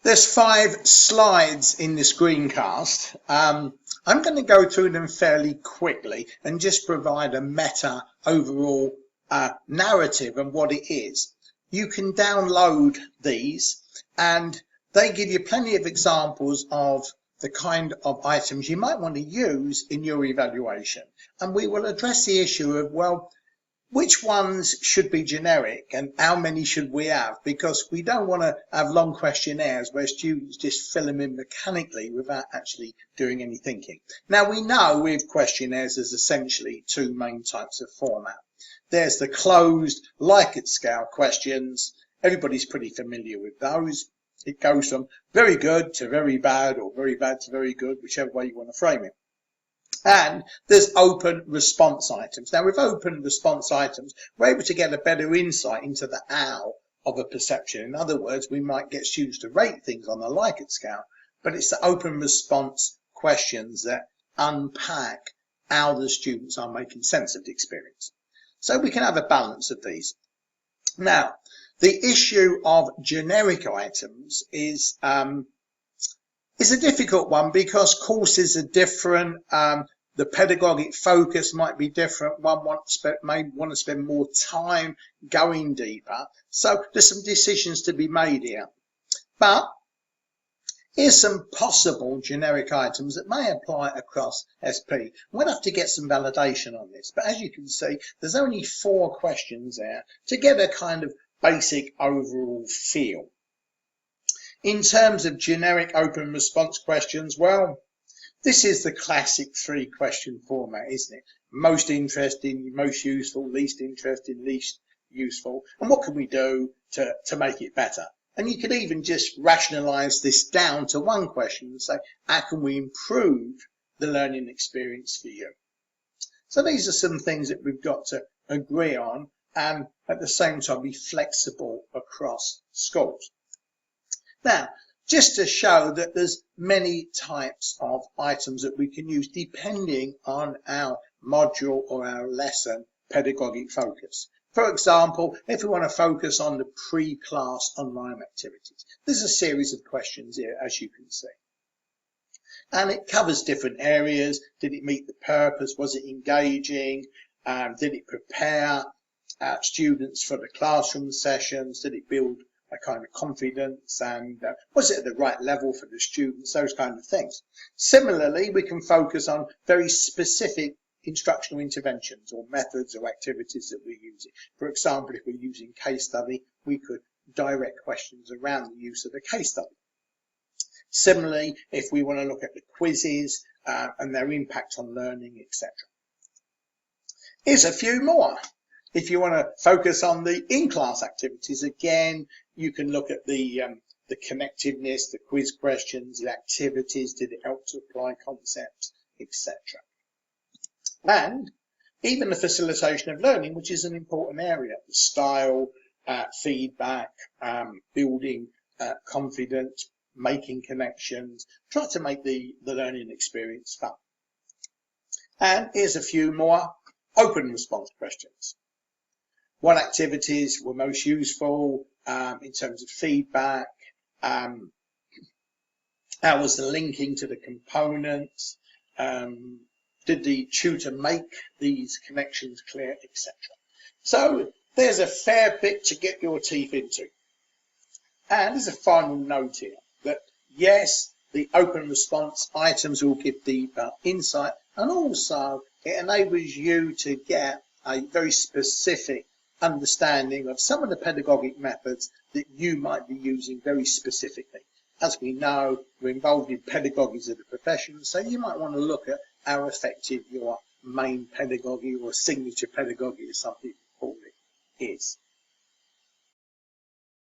There's 5 slides in this screencast. I'm going to go through them fairly quickly and just provide a meta overall narrative and what it is. You can download these and they give you plenty of examples of the kind of items you might want to use in your evaluation. And we will address the issue of, well, which ones should be generic and how many should we have? Because we don't want to have long questionnaires where students just fill them in mechanically without actually doing any thinking. Now, we know with questionnaires there's essentially 2 main types of format. There's the closed Likert scale questions. Everybody's pretty familiar with those. It goes from very good to very bad or very bad to very good, whichever way you want to frame it. And there's open response items. Now, with open response items, we're able to get a better insight into the how of a perception. In other words, we might get students to rate things on the Likert scale, but it's the open response questions that unpack how the students are making sense of the experience. So we can have a balance of these. Now, the issue of generic items is a difficult one because courses are different. The pedagogic focus might be different. One may want to spend more time going deeper. So there's some decisions to be made here. But here's some possible generic items that may apply across SP. We'll have to get some validation on this. But as you can see, there's only 4 questions there to get a kind of basic overall feel. In terms of generic open response questions, well, this is the classic 3-question format, isn't it? Most interesting, most useful, least interesting, least useful. And what can we do to make it better? And you could even just rationalize this down to 1 question and say, how can we improve the learning experience for you? So these are some things that we've got to agree on and at the same time be flexible across schools. Now, just to show that there's many types of items that we can use depending on our module or our lesson pedagogic focus. For example, if we want to focus on the pre-class online activities, there's a series of questions here, as you can see. And it covers different areas. Did it meet the purpose? Was it engaging? Did it prepare students for the classroom sessions? Did it build a kind of confidence, and was it at the right level for the students, those kind of things. Similarly, we can focus on very specific instructional interventions or methods or activities that we're using. For example, if we're using case study, we could direct questions around the use of the case study. Similarly, if we want to look at the quizzes and their impact on learning, etc. Here's a few more. If you want to focus on the in-class activities, again, you can look at the connectiveness, the quiz questions, the activities, did it help to apply concepts, etc. And even the facilitation of learning, which is an important area, the style, feedback, building confidence, making connections, try to make the learning experience fun. And here's a few more open response questions. What activities were most useful in terms of feedback? How was the linking to the components? Did the tutor make these connections clear, etc.? So there's a fair bit to get your teeth into. And there's a final note here that yes, the open response items will give deeper insight, and also it enables you to get a very specific understanding of some of the pedagogic methods that you might be using very specifically. As we know, we're involved in pedagogies of the profession, so you might want to look at how effective your main pedagogy or signature pedagogy, as some people call it, is.